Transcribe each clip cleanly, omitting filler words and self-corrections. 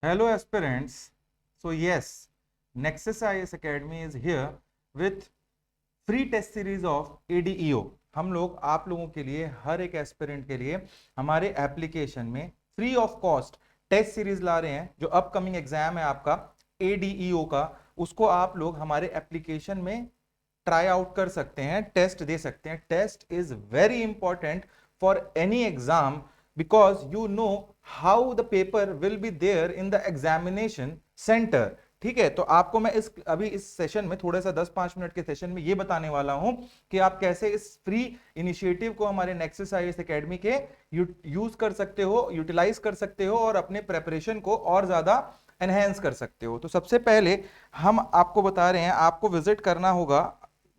Hello aspirants. So yes, Nexus IAS Academy is here with free test series of ADEO। हम लोग आप लोगों के लिए हर एक एस्पिरेंट के लिए हमारे एप्लीकेशन में free of cost test series ला रहे हैं। जो अपकमिंग एग्जाम है आपका ADEO का, उसको आप लोग हमारे एप्लीकेशन में ट्राई आउट कर सकते हैं, टेस्ट दे सकते हैं। Test is very important for any exam because you know how the paper will be there in the examination centre. ठीक है, तो आपको मैं इस सेशन में थोड़ा सा 10-5 मिनट के सेशन में ये बताने वाला हूं कि आप कैसे इस फ्री इनिशिएटिव को हमारे नेक्सस आईएएस एकेडमी के यूज कर सकते हो, यूटिलाइज कर सकते हो और अपने प्रेपरेशन को और ज्यादा एनहेंस कर सकते हो। तो सबसे पहले हम आपको बता रहे हैं, आपको विजिट करना होगा।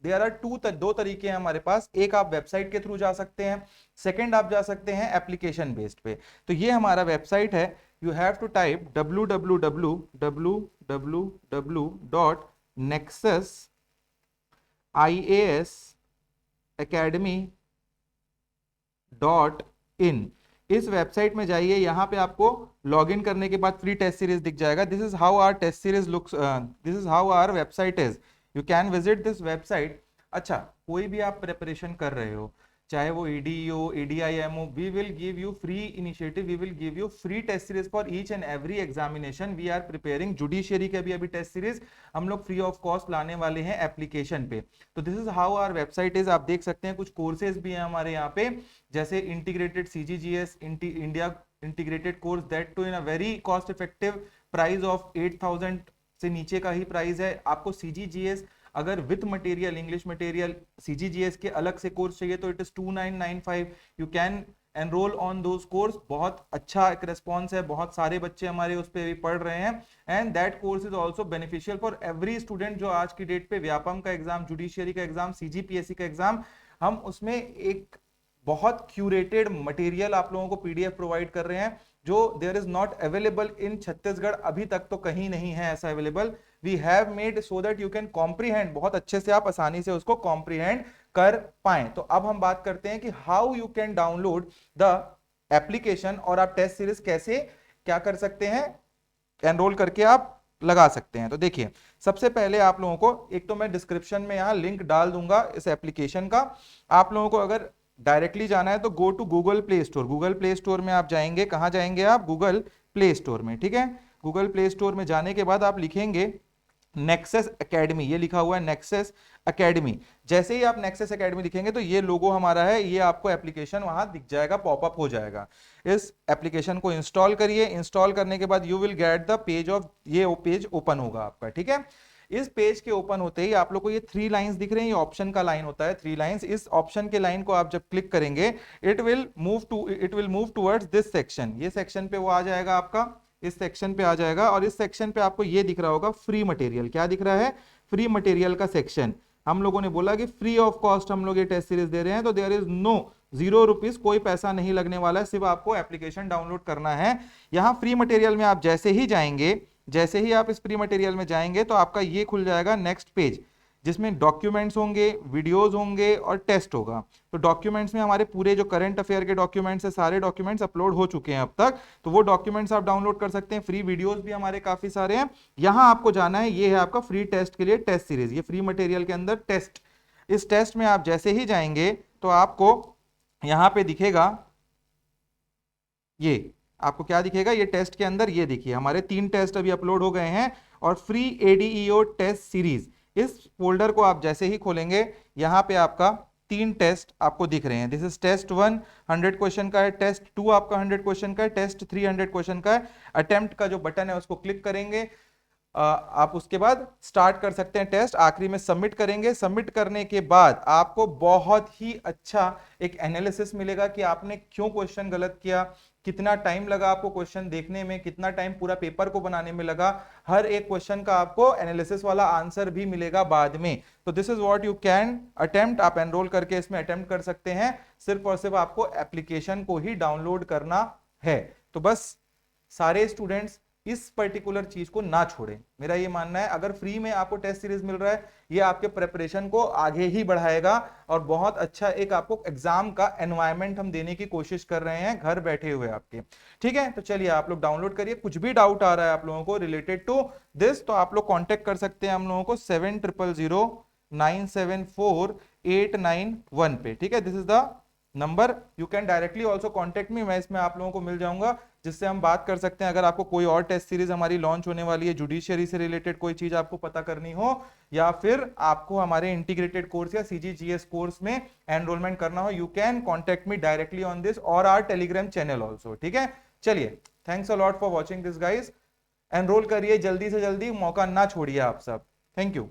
देयर आर दो तरीके हैं हमारे पास। एक, आप वेबसाइट के थ्रू जा सकते हैं। सेकंड, आप जा सकते हैं एप्लीकेशन बेस्ड पे। तो ये हमारा वेबसाइट है। you have to type www.nexusIASacademy.in। इस वेबसाइट में जाइए, यहां पे आपको लॉग इन करने के बाद फ्री टेस्ट सीरीज दिख जाएगा। This is how our test series looks, this is how our website is. You can visit this website. अच्छा, कोई भी आप प्रिपरेशन कर रहे हो, चाहे वो ADEO, ADIMO, we will give you free initiative, we will give you free test series for each and every examination. We are preparing judiciary के भी अभी टेस्ट सीरीज हम लोग फ्री ऑफ कॉस्ट लाने वाले हैं एप्लीकेशन पे। तो this is how our website is. आप देख सकते हैं कुछ कोर्सेज भी हैं हमारे यहाँ पे, जैसे integrated CGGS India integrated course, that too in a very cost effective price of 8,000 से नीचे का ही प्राइस है। आपको CGGS अगर with material, English material, CGGS के अलग से कोर्स चाहिए तो it is 2995। You can enrol on those course. बहुत अच्छा एक रेस्पॉन्स है, बहुत सारे बच्चे हमारे उस पर भी पढ़ रहे हैं। And that course is also beneficial for every student जो आज की डेट पे व्यापम का एग्जाम, जुडिशियरी का एग्जाम, CGPSC का एग्जाम, हम उसमें एक बहुत क्यूरेटेड मटेरियल आप लोगों को PDF प्रोवाइड कर रहे हैं, जो there is not available in Chhattisgarh. अभी तक तो कहीं नहीं है ऐसा available. We have made so that you can comprehend, बहुत अच्छे से आप आसानी से उसको कॉम्प्रीहेंड कर पाए। तो अब हम बात करते हैं कि how you can download the application और आप टेस्ट सीरीज कैसे क्या कर सकते हैं, एनरोल करके आप लगा सकते हैं। तो देखिए, सबसे पहले आप लोगों को, एक तो मैं डिस्क्रिप्शन में यहां लिंक डाल दूंगा इस एप्लीकेशन का। आप लोगों को अगर डायरेक्टली जाना है तो go to Google Play Store. Google Play Store में आप जाएंगे, कहां जाएंगे आप? गूगल प्ले स्टोर में। ठीक है, गूगल प्ले स्टोर में जाने के बाद आप लिखेंगे नेक्सस एकेडमी। ये लिखा हुआ है नेक्सस एकेडमी। जैसे ही आप नेक्सस एकेडमी लिखेंगे तो ये लोगो हमारा है, ये आपको एप्लीकेशन वहां दिख जाएगा, पॉपअप हो जाएगा। इस एप्लीकेशन को इंस्टॉल करिए। इंस्टॉल करने के बाद you will get the page of, ये पेज ओपन होगा आपका। ठीक है, इस पेज के ओपन होते ही आप लोग को ये 3 लाइंस दिख रहे हैं, ये ऑप्शन का लाइन होता है, 3 लाइंस। इस ऑप्शन के लाइन को आप जब क्लिक करेंगे, it will move towards this section. ये सेक्शन पे वो आ जाएगा आपका, इस सेक्शन पे आ जाएगा। और इस सेक्शन पे आपको ये दिख रहा होगा फ्री मटेरियल। क्या दिख रहा है? फ्री मटेरियल का सेक्शन। हम लोगों ने बोला कि फ्री ऑफ कॉस्ट हम लोग ये टेस्ट सीरीज दे रहे हैं, तो देयर इज नो ₹0, कोई पैसा नहीं लगने वाला है, सिर्फ आपको एप्लीकेशन डाउनलोड करना है। यहां फ्री मटेरियल में आप जैसे ही जाएंगे, जैसे ही आप इस फ्री मटेरियल में जाएंगे तो आपका ये खुल जाएगा नेक्स्ट पेज, जिसमें डॉक्यूमेंट्स होंगे, वीडियोस होंगे और टेस्ट होगा। तो डॉक्यूमेंट्स में हमारे पूरे जो करंट अफेयर के डॉक्यूमेंट्स है, सारे डॉक्यूमेंट्स अपलोड हो चुके हैं अब तक, तो वो डॉक्यूमेंट्स आप डाउनलोड कर सकते हैं। फ्री वीडियोस भी हमारे काफी सारे हैं। यहां आपको जाना है, ये है आपका फ्री टेस्ट के लिए टेस्ट सीरीज, ये फ्री मटेरियल के अंदर टेस्ट। इस टेस्ट में आप जैसे ही जाएंगे तो आपको यहां पे दिखेगा, ये आपको क्या दिखेगा? ये टेस्ट के अंदर ये देखिए हमारे 3 टेस्ट अभी अपलोड हो गए हैं और फ्री ADEO टेस्ट सीरीज। इस फोल्डर को आप जैसे ही खोलेंगे, यहां पे आपका 3 टेस्ट आपको दिख रहे हैं। दिस इज टेस्ट 1 100 क्वेश्चन का है, टेस्ट 2 आपका 100 क्वेश्चन का है, टेस्ट 3 100 क्वेश्चन का है। अटेम्प्ट का जो बटन है उसको क्लिक करेंगे, आप उसके बाद स्टार्ट कर सकते हैं टेस्ट। आखिरी में सबमिट करेंगे। सबमिट करने के बाद आपको बहुत ही अच्छा एक एनालिसिस मिलेगा कि आपने क्यों क्वेश्चन गलत किया, कितना टाइम लगा आपको क्वेश्चन देखने में, कितना टाइम पूरा पेपर को बनाने में लगा। हर एक क्वेश्चन का आपको एनालिसिस वाला आंसर भी मिलेगा बाद में। तो this is what you can attempt. आप एनरोल करके इसमें अटेम्प्ट कर सकते हैं। सिर्फ और सिर्फ आपको एप्लीकेशन को ही डाउनलोड करना है। तो बस सारे स्टूडेंट्स इस पर्टिकुलर चीज को ना छोड़ें, मेरा ये मानना है। अगर फ्री में आपको टेस्ट सीरीज मिल रहा है, ये आपके प्रेपरेशन को आगे ही बढ़ाएगा और बहुत अच्छा एक आपको एग्जाम का एनवायरनमेंट हम देने की कोशिश कर रहे हैं घर बैठे हुए आपके। ठीक है, तो चलिए आप लोग डाउनलोड करिए। कुछ भी डाउट आ रहा है आप लोगों को रिलेटेड टू दिस, तो आप लोग कांटेक्ट कर सकते हैं हम लोगों को 700974 891 पे। ठीक है, this is the number, you can directly also contact me, मैं इसमें आप लोगों को मिल जाऊंगा, जिससे हम बात कर सकते हैं। अगर आपको कोई और टेस्ट सीरीज हमारी लॉन्च होने वाली है, जुडिशियरी से रिलेटेड कोई चीज आपको पता करनी हो, या फिर आपको हमारे इंटीग्रेटेड कोर्स या सीजीजीएस कोर्स में एनरोलमेंट करना हो, you can contact me directly on this और आवर टेलीग्राम चैनल ऑल्सो। ठीक है, चलिए, thanks a lot for watching this guys. Enrol करिए जल्दी से जल्दी, मौका ना छोड़िए आप सब। Thank you.